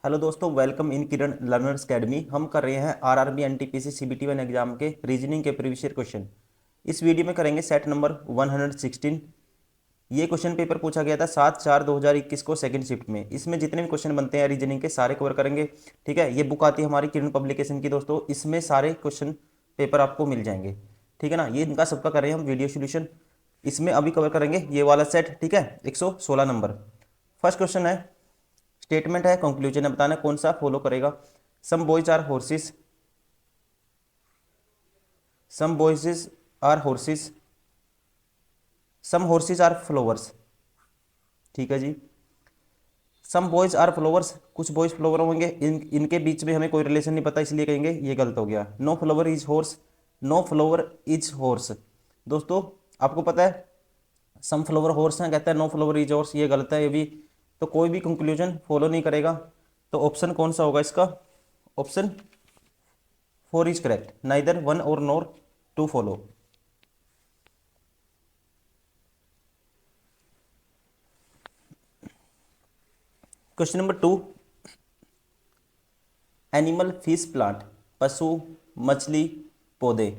Hello दोस्तों, welcome in Kiran learners academy. हम कर रहे हैं RRB NTPC CBT one exam के रीजनिंग के प्रीवियस ईयर क्वेश्चन। इस वीडियो में करेंगे सेट नंबर 116। ये क्वेश्चन पेपर पूछा गया था 7/4/2021 को सेकंड शिफ्ट में। इसमें जितने भी क्वेश्चन बनते हैं रीजनिंग के सारे कवर करेंगे। ठीक है, ये बुक आती है हमारी किरण पब्लिकेशन की दोस्तों, इसमें सारे क्वेश्चन पेपर आपको मिल जाएंगे। ठीक है ना, ये इनका सबका कर रहे हैं हम वीडियो सोल्यूशन। इसमें अभी कवर करेंगे ये वाला सेट। ठीक है, 116 नंबर। फर्स्ट क्वेश्चन है, स्टेटमेंट है, कंक्लूजन है, बताना कौन सा फॉलो करेगा। Some boys are horses, some boys are horses, some horses are flowers. ठीक है जी। सम बॉयज आर फ्लावर्स, कुछ बॉयज फ्लावर होंगे, इनके बीच में हमें कोई रिलेशन नहीं पता, इसलिए कहेंगे ये गलत हो गया। No flower is horse, no flower is horse. दोस्तों आपको पता है सम फ्लावर हॉर्स हैं, कहता है नो फ्लावर इज हॉर्स, ये गलत है ये भी। तो कोई भी कंक्लूजन फॉलो नहीं करेगा। तो ऑप्शन कौन सा होगा इसका? Option 4 is correct, neither one और nor two follow. Question number 2, animal, fish, plant, पशु, मछली, पौधे।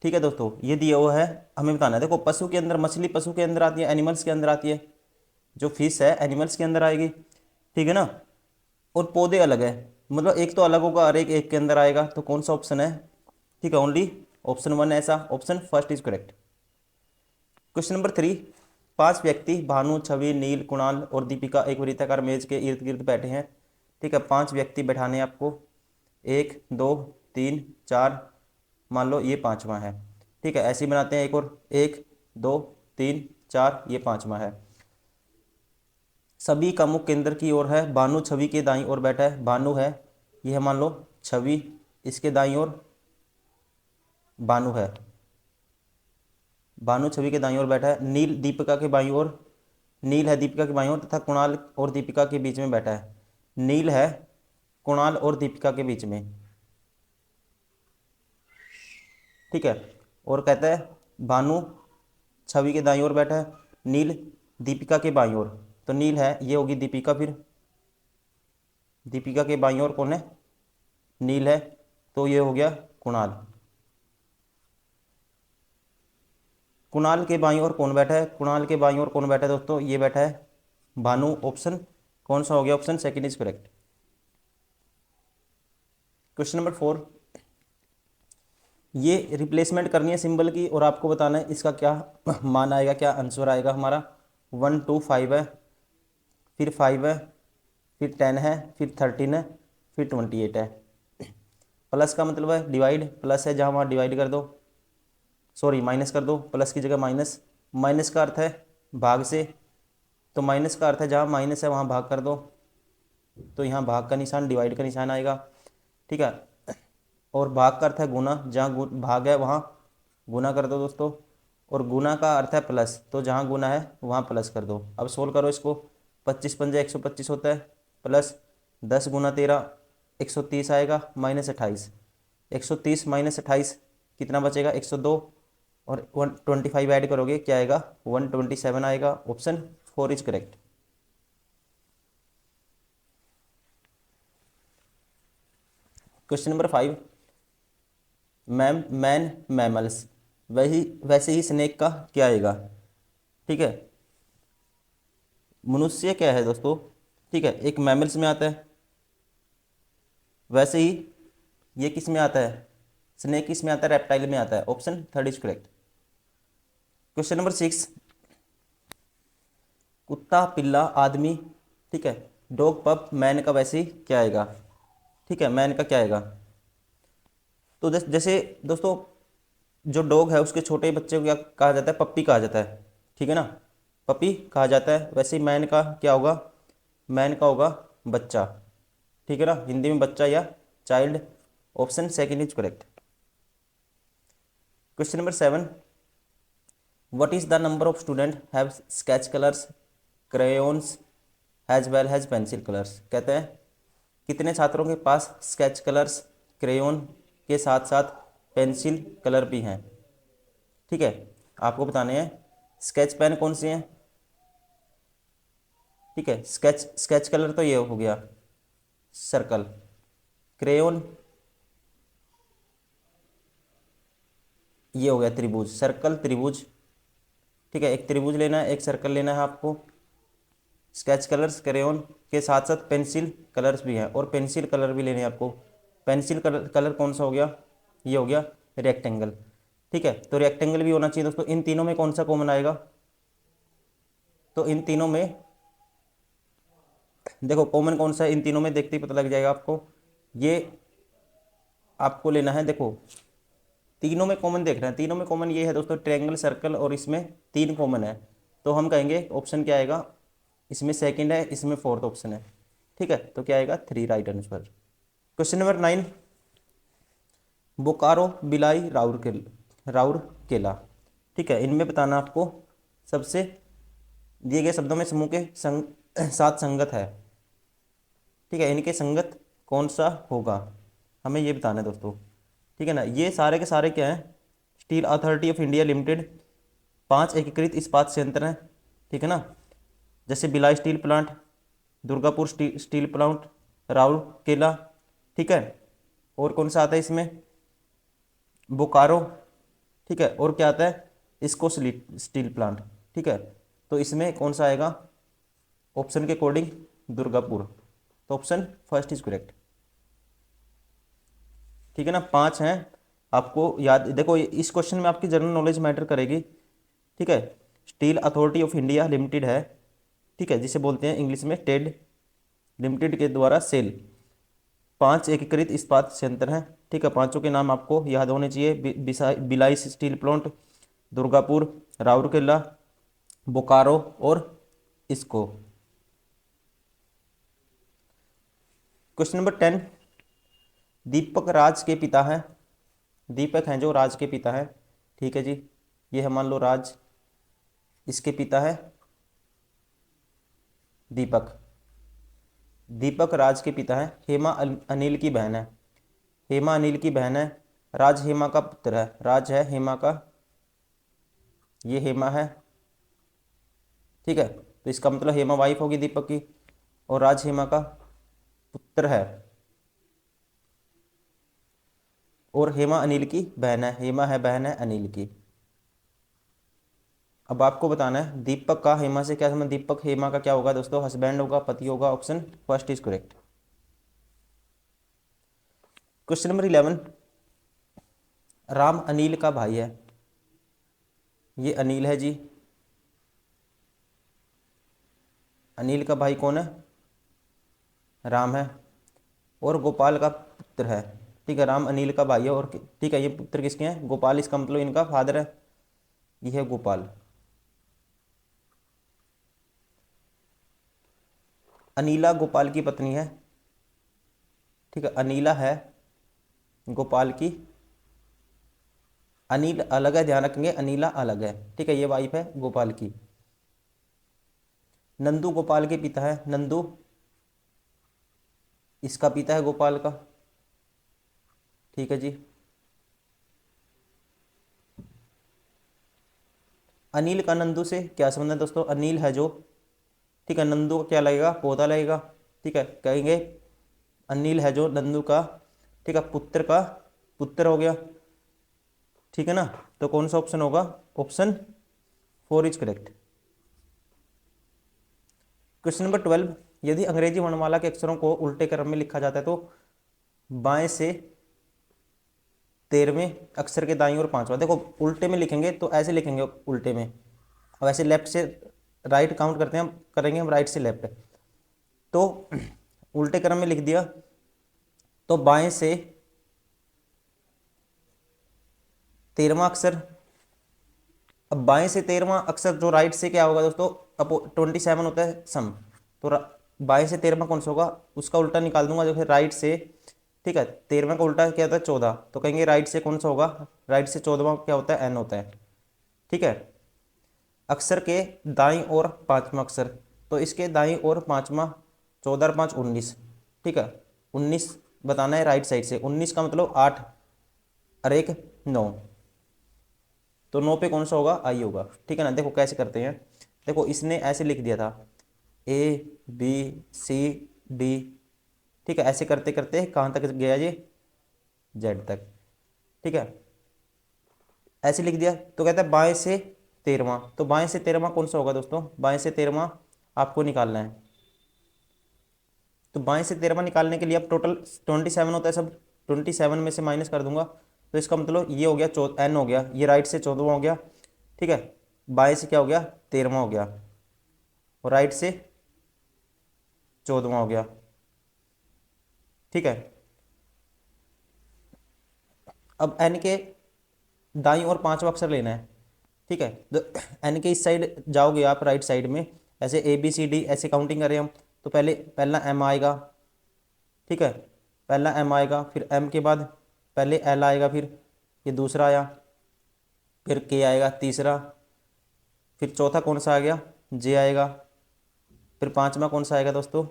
ठीक है दोस्तों, ये दिया हुआ है, हमें बताना है। देखो पशु के अंदर मछली पशु के अंदर आती है, एनिमल्स के अंदर आती है। जो फिश है एनिमल्स के अंदर आएगी। ठीक है ना। और पौधे अलग है, मतलब एक तो अलग होगा और एक एक के अंदर आएगा। तो कौन सा ऑप्शन है? ठीक है, ओनली ऑप्शन 1 ऐसा, option first is correct. Question number 3, 5 व्यक्ति भानु, छवि, नील, कुणाल और दीपिका एक वृत्ताकार मेज के इर्द गिर्द बैठे हैं। ठीक है, 5 व्यक्ति बैठाने हैं आपको, 1 2 3 4, मान लो ये पांचवा है। ठीक है, ऐसे ही बनाते हैं एक और, 1 2 3 4, ये पांचवा है। सभी का मुख केंद्र की ओर है, भानु छवि के दाईं ओर बैठा है, भानु है, यह मान लो छवि, इसके दाईं ओर भानु है, भानु छवि के दाईं ओर बैठा है। नील दीपिका के बाईं ओर, नील है दीपिका के बाईं ओर, तथा कुणाल और दीपिका के बीच में बैठा है। नील है कुणाल और दीपिका के बीच में। ठीक है, और कहता है भानु छवि के दाईं ओर बैठा है, नील दीपिका के बाईं ओर। तो नील है, ये होगी दीपिका, फिर दीपिका के बाईं ओर कौन है? नील है, तो ये हो गया कुणाल। कुणाल के बाईं ओर कौन बैठा है? कुणाल के बाईं ओर कौन बैठा है दोस्तों? ये बैठा है भानु। ऑप्शन कौन सा हो गया? Option second is correct. Question number 4, ये रिप्लेसमेंट करनी है सिंबल की और आपको बताना है इसका क्या मान आएगा, क्या आंसर आएगा हमारा। 1 2 5 है, फिर 5 है, फिर 10 है, फिर 13 है, फिर 28 है। प्लस का मतलब है डिवाइड, प्लस है जहाँ वहाँ डिवाइड कर दो, सॉरी माइनस कर दो, प्लस की जगह माइनस। माइनस का अर्थ है भाग से, तो माइनस का अर्थ है जहाँ माइनस है वहाँ भाग कर दो। तो यहाँ भाग का निशान, डिवाइड का निशान आएगा। ठीक है, और भाग का अर्थ है गुना, जहाँ भाग है वहाँ गुना कर दो दोस्तों। और गुना का अर्थ है प्लस, तो जहाँ गुना है वहाँ प्लस कर दो। अब सोल्व करो इसको, 25 पंजे 125 होता है, प्लस 10 गुना 13 130 आएगा, माइनस 28। 130 माइनस 28 कितना बचेगा? 102। और 125 ऐड करोगे क्या आएगा? 127 आएगा। Option 4 is correct. Question number 5, ma'am man mammals, वही वैसे ही स्नेक का क्या आएगा? ठीक है, मनुष्य क्या है दोस्तों? ठीक है, एक मैमल्स में आता है, वैसे ही ये किस में आता है? स्नेक किस में आता है? रेप्टाइल में आता है। Option third is correct. Question number 6, कुत्ता, पिल्ला, आदमी। ठीक है, डॉग, पप, मैन का वैसे ही क्या आएगा? ठीक है, मैन का क्या आएगा? तो जैसे दोस्तों जो डॉग है उसके छोटे बच्चे को क्या कहा जाता है? पप्पी कहा जाता है। ठीक है ना, पपी कहा जाता है। वैसे ही मैन का क्या होगा? मैन का होगा बच्चा। ठीक है ना, हिंदी में बच्चा या child. Option second is correct. Question number 7, what is the number of student have sketch colours, crayons as well has pencil colours. कहते हैं कितने छात्रों के पास स्केच कलर्स, क्रेयॉन के साथ साथ पेंसिल कलर भी हैं। ठीक है, आपको बताने हैं स्केच पेन कौन सी हैं। ठीक है, स्केच स्केच कलर तो ये हो गया, सर्कल, क्रेयोन, ये हो गया त्रिभुज, सर्कल त्रिभुज, ठीक है। एक त्रिभुज लेना है, एक सर्कल लेना है आपको। स्केच कलर्स, क्रेयोन के साथ साथ पेंसिल कलर्स भी हैं, और पेंसिल कलर भी लेने हैं आपको। पेंसिल कलर कलर कौन सा हो गया, ये हो गया रेक्टेंगल, ठीक है। तो रेक्टेंगल भी होना चाहिए दोस्तों। इन तीनों में कौन सा कॉमन आएगा, तो इन तीनों में देखो कॉमन कौन सा है, इन तीनों में देखते ही पता लग जाएगा आपको। ये आपको लेना है, देखो तीनों में कॉमन देख रहे हैं, तीनों में कॉमन ये है दोस्तों, ट्रायंगल, सर्कल, और इसमें तीन कॉमन है। तो हम कहेंगे ऑप्शन क्या आएगा, इसमें सेकंड है, इसमें फोर्थ ऑप्शन है, ठीक है। तो क्या आएगा, 3 right answer. Question number 9, Bokaro, बिलाई, राउरकेला, ठीक है। इनमें बताना आपको सबसे दिए गए शब्दों में समूह के साथ संगत है, ठीक है। इनके संगत कौन सा होगा, हमें ये बताना है दोस्तों, ठीक है ना। ये सारे के सारे क्या हैं, steel authority of India limited, 5 एकीकृत इस्पात संयंत्र हैं, ठीक है ना। जैसे Bhilai steel plant, Durgapur steel plant, Rourkela, ठीक है। और कौन सा आता है इसमें, बोकारो, ठीक है। और क्या आता है, इसको स्टील प्लांट, ठीक है। तो इसमें कौन सा आएगा, ऑप्शन के अकॉर्डिंग दुर्गापुर। तो ऑप्शन फर्स्ट इज करेक्ट, ठीक है ना। 5 हैं, आपको याद देखो इस क्वेश्चन में आपकी जनरल नॉलेज मैटर करेगी, ठीक है। Steel authority of India limited है, ठीक है, जिसे बोलते हैं इंग्लिश में टेड लिमिटेड के द्वारा सेल 5 एकीकृत इस्पात संयंत्र हैं, ठीक है। पांचों के नाम आपको याद होने चाहिए, भिलाई स्टील प्लांट, दुर्गापुर, राउरकेला, बोकारो और इसको। क्वेश्चन नंबर 10, दीपक राज के पिता हैं, दीपक हैं जो राज के पिता हैं, ठीक है जी। ये है मान लो राज, इसके पिता है दीपक, दीपक राज के पिता है। हेमा अनिल की बहन है, हेमा अनिल की बहन है। राज हेमा का पुत्र है, राज है हेमा का, ये हेमा है, ठीक है। तो इसका मतलब हेमा वाइफ होगी दीपक की, और राज हेमा का पुत्र है, और हेमा अनिल की बहन है, हेमा है बहन है अनिल की। अब आपको बताना है दीपक का हेमा से क्या संबंध, दीपक हेमा का क्या होगा दोस्तों, हस्बैंड होगा, पति होगा। Option first is correct. Question number 11, Ram Anil का भाई है, ये अनिल है जी, अनिल का भाई कौन है, राम है, और गोपाल का पुत्र है, ठीक है। राम अनिल का भाई है, और ठीक है ये पुत्र किसके हैं, गोपाल, इसका मतलब इनका फादर है, ये है गोपाल। अनीला गोपाल की पत्नी है, ठीक है। अनीला है गोपाल की, अनिल अलग है, ध्यान रखेंगे, अनीला अलग है, ठीक है। ये वाइफ है गोपाल की। नंदू गोपाल के पिता है, नंदू इसका पिता है गोपाल का, ठीक है जी। अनिल का नंदू से क्या संबंध है दोस्तों, अनिल है जो, ठीक है। नंदू का क्या लगेगा, पौधा लगेगा, ठीक है। कहेंगे अनिल है जो नंदू का, ठीक है, पुत्र का पुत्र हो गया, ठीक है ना। तो कौन सा ऑप्शन होगा, option 4 is correct. Question number 12, यदि अंग्रेजी वर्णमाला के अक्षरों को उल्टे क्रम में लिखा जाता है तो बाएं से 13वें अक्षर के दाईं ओर 5वां, देखो उल्टे में लिखेंगे तो ऐसे लिखेंगे उल्टे में, वैसे लेफ्ट से राइट काउंट करते हैं हम, करेंगे हम राइट से लेफ्ट, तो उल्टे क्रम में लिख दिया, तो बाएं से 13वां अक्षर, अब बाएं से 13वां अक्षर जो राइट से क्या होगा दोस्तों, अब 27 होता है सम, तो बाएं से 13वां कौन सा होगा, उसका उल्टा निकाल दूंगा जो है राइट से, ठीक है। 13वां का उल्टा क्या होता है 14, तो कहेंगे राइट से कौन सा होगा, राइट से 14वां क्या होता है, एन होता है, ठीक है। अक्षर के दाईं ओर 5वां अक्षर, तो इसके दाईं ओर 5वां, 14 और 5 19, ठीक है। 19 बताना है राइट साइड से, 19 का मतलब 8 और 1 9, तो 9 पे कौन सा होगा, आई होगा, ठीक है ना। देखो कैसे करते हैं, देखो इसने ऐसे लिख दिया था A B C D, ठीक है, ऐसे करते करते कहाँ तक गया ये, जेड तक। ठीक है, ऐसे लिख दिया। तो कहता है बाएं से 13वां, तो बाएं से 13वां कौन सा होगा दोस्तों, बाएं से 13वां आपको निकालना है। तो बाएं से 13वां निकालने के लिए अब टोटल 27 होता है सब, 27 में से माइनस कर दूंगा, तो इसका मतलब ये हो गया n हो गया, ये राइट से 14वां हो गया। ठीक है, बाएं से क्या हो गया, 13वां हो गया, और राइट से 14वां हो गया। ठीक है, अब n के दाईं और 5वां अक्षर लेना है। ठीक है, तो n के इस साइड जाओगे आप, राइट साइड में, ऐसे ए बी सी डी ऐसे काउंटिंग करें हम, तो पहले पहला m आएगा। ठीक है, पहला m आएगा, फिर m के बाद पहले l आएगा, फिर ये दूसरा आया, फिर k आएगा तीसरा, फिर चौथा कौन सा आ गया, j आएगा, फिर पांचवा कौन सा आएगा दोस्तों,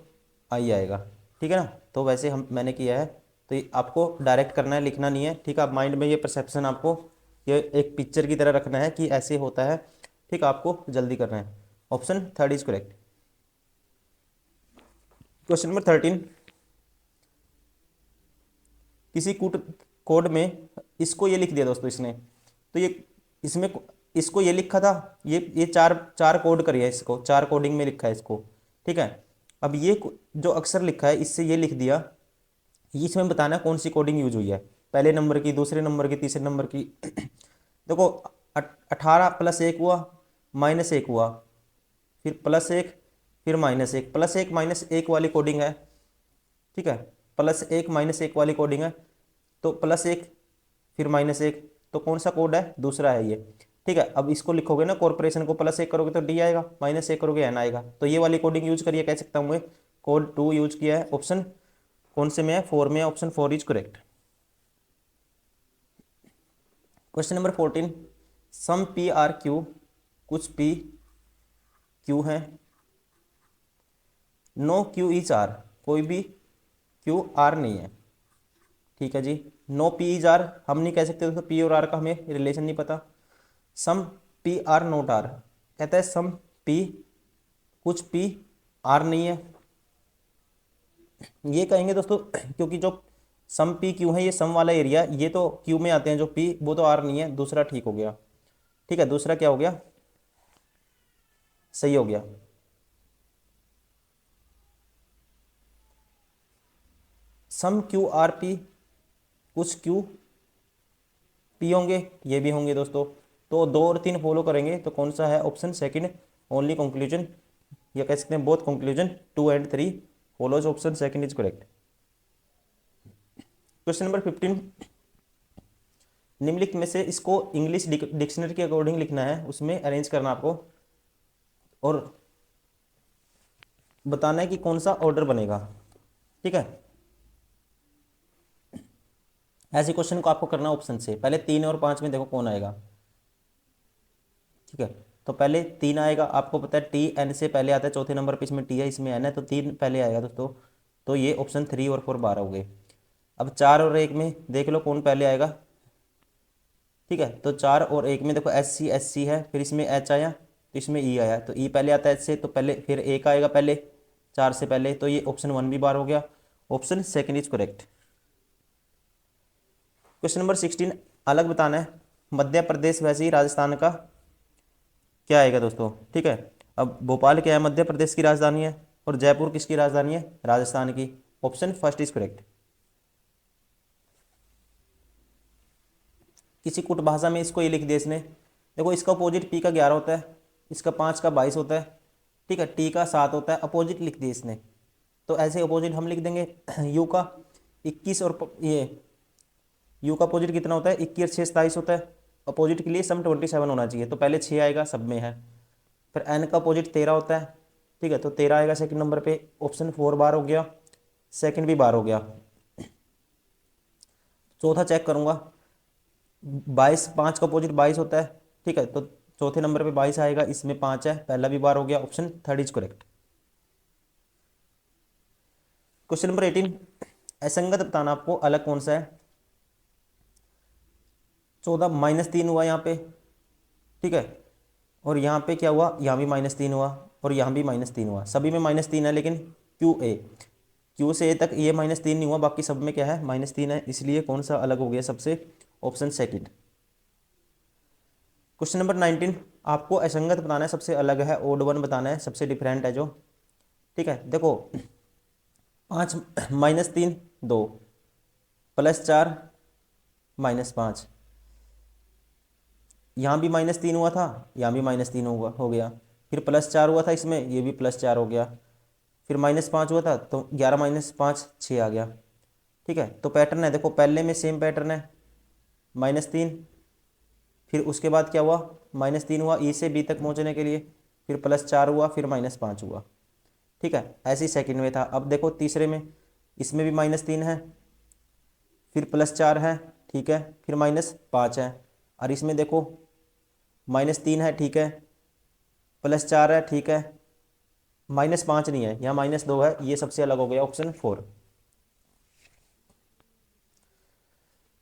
i आएगा। ठीक है ना, तो वैसे हम मैंने किया है, तो ये आपको डायरेक्ट करना है, लिखना नहीं है। ठीक है, आप माइंड में ये परसेप्शन आपको ये एक पिक्चर की तरह रखना है कि ऐसे होता है। ठीक है, आपको जल्दी करना है। Option third is correct. Question number 13, किसी कोड में इसको ये लिख दिया दोस्तों इसने, तो ये इसमें इसको ये लिखा था, ये चार चार कोड करिए, इसको चार कोडिंग में लिखा है इसको। ठीक है, अब ये जो अक्षर लिखा है इससे ये लिख दिया, ये इसमें बताना है कौन सी कोडिंग यूज हुई है, पहले नंबर की, दूसरे नंबर की, तीसरे नंबर की। देखो 18 प्लस 1 हुआ, माइनस 1 हुआ, फिर प्लस 1, फिर माइनस 1, प्लस 1 माइनस 1 वाली कोडिंग है। ठीक है, प्लस 1 माइनस 1 वाली कोडिंग है, तो प्लस 1 फिर माइनस 1, तो कौन सा कोड है, दूसरा है ये। ठीक है, अब इसको लिखोगे ना, कॉर्पोरेशन को प्लस 1 करोगे तो डी आएगा, माइनस 1 करोगे एन आएगा, तो ये वाली कोडिंग यूज करिए, कह सकता हूँ मैं कोड 2 यूज किया है। ऑप्शन कौन से में है, 4 में है, option 4 is correct. Question number 14, some P R Q, कुछ पी क्यू है, नो क्यू इज आर, कोई भी क्यू आर नहीं है। ठीक है जी, नो पी इज आर हम नहीं कह सकते दोस्तों, पी और आर का हमें रिलेशन नहीं पता। सम पी आर नोट आर, कहता है सम पी, कुछ पी आर नहीं है, ये कहेंगे दोस्तों क्योंकि जो सम पी क्यू है ये सम वाला एरिया, ये तो क्यू में आते हैं, जो पी वो तो आर नहीं है, दूसरा ठीक हो गया। ठीक है, दूसरा क्या हो गया, सही हो गया। सम क्यू आर पी, कुछ क्यू पी होंगे, ये भी होंगे दोस्तों, तो 2 और 3 फॉलो करेंगे, तो कौन सा है, ऑप्शन सेकंड ओनली कंक्लूजन, या कह सकते हैं both conclusion 2 and 3 follows, option second is correct. Question number 15, निम्नलिखित में से इसको इंग्लिश डिक्शनरी के अकॉर्डिंग लिखना है, उसमें अरेंज करना आपको, और बताना है कि कौन सा ऑर्डर बनेगा। ठीक है, ऐसे क्वेश्चन को आपको करना ऑप्शन से, पहले 3 और 5 में देखो कौन आएगा। ठीक है, तो पहले 3 आएगा, आपको पता है टी एन से पहले आता है, चौथे नंबर पे इसमें टी है, इसमें एन है, तो 3 पहले आएगा दोस्तों, तो ये ऑप्शन 3 और 4 12 हो गए। अब 4 और 1 में देख लो कौन पहले आएगा। ठीक है, तो 4 और 1 में देखो एस सी है, फिर इसमें एच आया, तो इसमें ई आया, तो ई पहले आता है एच से, तो पहले फिर 1 आएगा पहले 4 से पहले, तो ये ऑप्शन 1 भी बार हो गया, option second is correct. Question number 16, अलग बताना है, मध्य प्रदेश वैसे ही राजस्थान का क्या आएगा दोस्तों। ठीक है, अब भोपाल क्या है, मध्य प्रदेश की राजधानी है, और जयपुर किसकी राजधानी है, राजस्थान की, ऑप्शन फर्स्ट इज करेक्ट। किसी कुट भाषा में इसको ये लिख दिया इसने, देखो इसका अपोजिट पी का 11 होता है, इसका 5 का 22 होता है। ठीक है, टी का 7 होता है, अपोजिट लिख दिया इसने, तो ऐसे अपोजिट हम लिख देंगे यू का 21, और ये यू का अपोजिट कितना होता है, 21 और 6 27 होता है, अपोजिट के लिए सम 27 होना चाहिए, तो पहले 6 आएगा, सब में है। फिर एन का अपोजिट 13 होता है। ठीक है, तो 13 आएगा सेकंड नंबर पे, ऑप्शन 4 बार हो गया, सेकंड भी बार हो गया। चौथा चेक करूंगा, 22, 5 का अपोजिट 22 होता है। ठीक है, तो चौथे नंबर पे 22 आएगा, इसमें 5 है, पहला भी बार हो गया, option third is correct. Question number 18, असंगत बताना आपको अलग कौन सा है। 14 -3 हुआ यहाँ पे। ठीक है, और यहाँ पे क्या हुआ, यहाँ भी -3 हुआ, और यहाँ भी -3 हुआ, सभी में -3 है, लेकिन क्यू क्यू से ए तक ये -3 नहीं हुआ, बाकी सब में क्या है -3 है, इसलिए कौन सा अलग हो गया सबसे, ऑप्शन सेकंड। क्वेश्चन नंबर 19, आपको असंगत बताना है, सबसे अलग है, ओड वन बताना है, सबसे डिफरेंट है जो। ठीक है, देखो 5 -3 2 +4 -5, यहाँ भी -3 हुआ था, यहाँ भी -3 हुआ हो गया, फिर +4 हुआ था इसमें, ये भी +4 हो गया, फिर -5 हुआ था तो 11 -5 6 आ गया। ठीक है, तो पैटर्न है, देखो पहले में सेम पैटर्न है, -3, फिर उसके बाद क्या हुआ, -3 हुआ ई से बी तक पहुंचने के लिए, फिर +4 हुआ, फिर -5 हुआ। ठीक है, ऐसे ही सेकंड में था। अब देखो तीसरे में, इसमें भी -3 है, फिर +4 है, ठीक है, फिर -5 है, और इसमें देखो -3 है, ठीक है, +4 है, ठीक है, -5 नहीं है, यहाँ -2 है, ये सबसे अलग हो गया, ऑप्शन 4।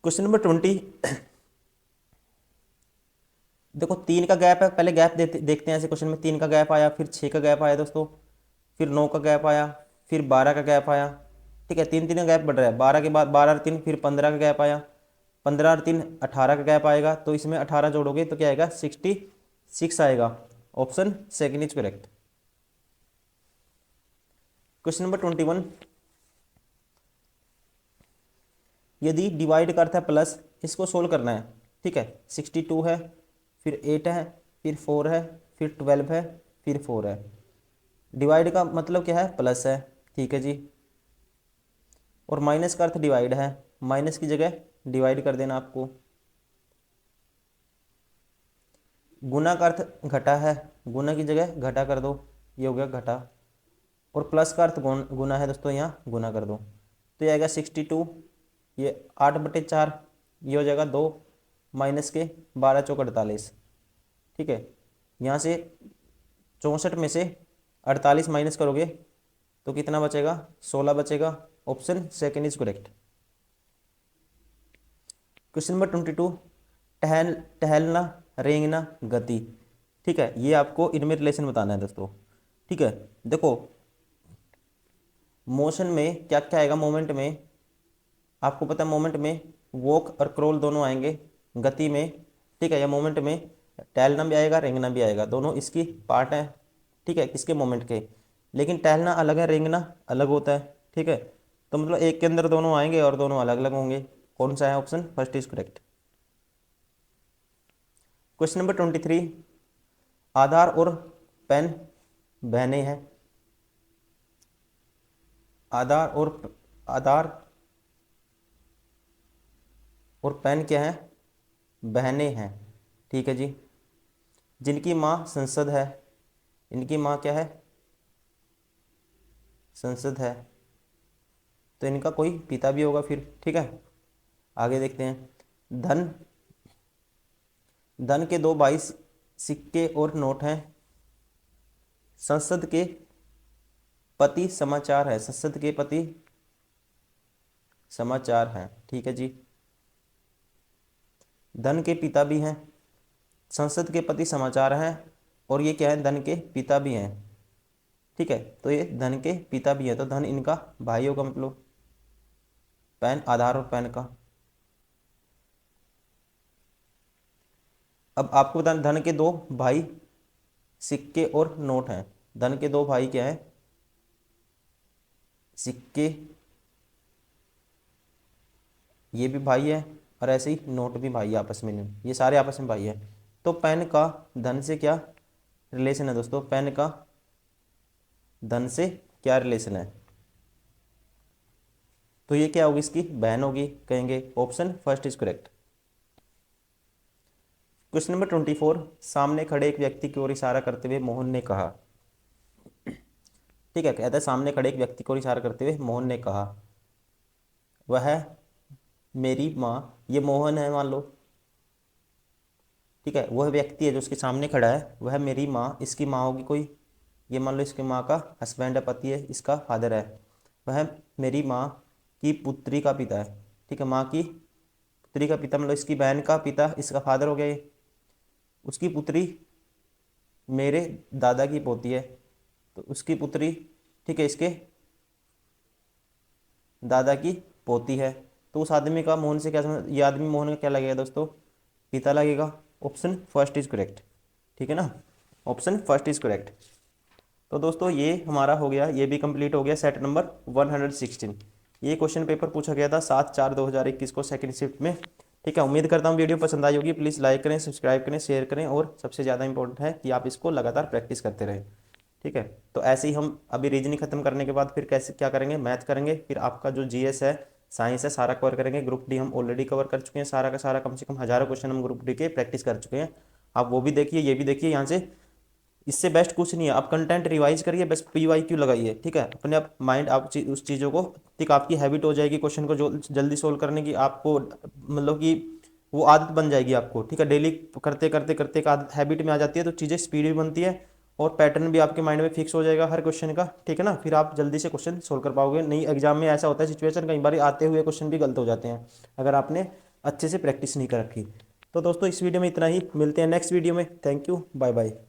क्वेश्चन नंबर 20, देखो 3 का गैप है, पहले गैप देखते हैं। ऐसे क्वेश्चन में 3 का गैप आया, फिर 6 का गैप आया दोस्तों, फिर 9 का गैप आया, फिर 12 का गैप आया। ठीक है, 3 3 का गैप बढ़ रहा है, 12 के बाद 12 और 3, फिर 15 का गैप आया, 15 और 3 18 का गैप आएगा, तो इसमें 18 जोड़ोगे तो क्या आएगा, 66 आएगा, option second is correct. Question number 21, यदि डिवाइड का अर्थ है प्लस, इसको सोल्व करना है। ठीक है, 62 है, फिर 8 है, फिर 4 है, फिर 12 है, फिर 4 है। डिवाइड का मतलब क्या है, प्लस है। ठीक है जी, और माइनस का अर्थ डिवाइड है, माइनस की जगह डिवाइड कर देना आपको। गुना का अर्थ घटा है, गुना की जगह घटा कर दो, ये हो गया घटा। और प्लस का अर्थ गुना है दोस्तों, यहाँ गुना कर दो, तो ये आएगा 62, ये 8/4, ये हो जाएगा 2, माइनस के 12 चौक 48। ठीक है, यहाँ से 64 में से 48 माइनस करोगे तो कितना बचेगा, 16 बचेगा, option second is correct. Question number 22, टहलना, रेंगना, गति। ठीक है, ये आपको इनमें रिलेशन बताना है दोस्तों। ठीक है, देखो मोशन में क्या क्या आएगा, मोमेंट में आपको पता है, मोमेंट में वॉक और क्रोल दोनों आएंगे, गति में। ठीक है, या मोमेंट में टहलना भी आएगा, रेंगना भी आएगा, दोनों इसकी पार्ट है। ठीक है, किसके, मोमेंट के। लेकिन टहलना अलग है, रेंगना अलग होता है। ठीक है, तो मतलब एक के अंदर दोनों आएंगे और दोनों अलग अलग होंगे। कौन सा है, option first is correct. Question number 23, आधार और पेन बहने हैं। आधार और आधार और पेन क्या है, बहने हैं। ठीक है जी, जिनकी माँ संसद है, इनकी माँ क्या है, संसद है, तो इनका कोई पिता भी होगा फिर। ठीक है, आगे देखते हैं। धन, धन के 2 22 सिक्के और नोट हैं। संसद के पति समाचार है, संसद के पति समाचार हैं। ठीक है जी, धन के पिता भी हैं, संसद के पति समाचार हैं, और ये क्या है, धन के पिता भी हैं। ठीक है, तो ये धन के पिता भी है, तो धन इनका भाई होगा, मतलब पेन, आधार और पेन का। अब आपको बताना, धन के 2 भाई सिक्के और नोट हैं। धन के 2 भाई क्या है, सिक्के, ये भी भाई है, और ऐसे ही नोट भी भाई है आपस में, ये सारे आपस में भाई है। तो पेन का धन से क्या रिलेशन है दोस्तों, पेन का धन से क्या रिलेशन है, तो ये क्या होगी, इसकी बहन होगी, कहेंगे option first is correct. Question number 24, सामने खड़े एक व्यक्ति की ओर इशारा करते हुए मोहन ने कहा। ठीक है, कहता है सामने खड़े एक व्यक्ति को इशारा करते हुए मोहन ने कहा, वह मेरी माँ, ये मोहन है मान लो। ठीक है, वह व्यक्ति है जो उसके सामने खड़ा है, वह मेरी माँ, इसकी माँ होगी कोई, ये मान लो इसकी माँ का हस्बैंड है, पति है, इसका फादर है। वह मेरी माँ की पुत्री का पिता है। ठीक है, माँ की पुत्री का पिता मतलब इसकी बहन का पिता, इसका फादर हो गया ये। उसकी पुत्री मेरे दादा की पोती है, तो उसकी पुत्री, ठीक है, इसके दादा की पोती है। तो उस आदमी का मोहन से क्या समझ, ये आदमी मोहन का क्या लगेगा दोस्तों, पिता लगेगा। ऑप्शन फर्स्ट इज करेक्ट, ठीक है ना, ऑप्शन फर्स्ट इज करेक्ट। तो दोस्तों ये हमारा हो गया, ये भी कंप्लीट हो गया सेट नंबर 116। ये क्वेश्चन पेपर पूछा गया था 7/4/2021 को सेकंड शिफ्ट में। ठीक है, उम्मीद करता हूँ वीडियो पसंद आई होगी। प्लीज़ लाइक करें, सब्सक्राइब करें, शेयर करें, और सबसे ज़्यादा इंपॉर्टेंट है कि आप इसको लगातार प्रैक्टिस करते रहें। ठीक है, तो ऐसे ही हम अभी रीजनिंग खत्म करने के बाद फिर कैसे क्या करेंगे, मैथ करेंगे, फिर आपका जो जीएस है, साइंस है, सारा कवर करेंगे। ग्रुप डी हम ऑलरेडी कवर कर चुके हैं सारा का सारा, कम से कम हज़ारों क्वेश्चन हम ग्रुप डी के प्रैक्टिस कर चुके हैं। आप वो भी देखिए, ये भी देखिए, यहाँ से इससे बेस्ट कुछ नहीं है। आप कंटेंट रिवाइज करिए, बस PYQ लगाइए। ठीक है, अपने आप माइंड आप उस चीज़ों को, ठीक, आपकी हैबिट हो जाएगी क्वेश्चन को जो जल्दी सोल्व करने की, आपको मतलब कि वो आदत बन जाएगी आपको। ठीक है, डेली करते करते करते एक आदत हैबिट में आ जाती है, तो चीज़ें स्पीड भी बनती है और पैटर्न भी आपके माइंड में फिक्स हो जाएगा हर क्वेश्चन का। ठीक है ना, फिर आप जल्दी से क्वेश्चन सोल्व कर पाओगे। नहीं, एग्जाम में ऐसा होता है सिचुएशन, कई बार आते हुए क्वेश्चन भी गलत हो जाते हैं अगर आपने अच्छे से प्रैक्टिस नहीं कर रखी। तो दोस्तों इस वीडियो में इतना ही, मिलते हैं नेक्स्ट वीडियो में। Thank you, bye bye.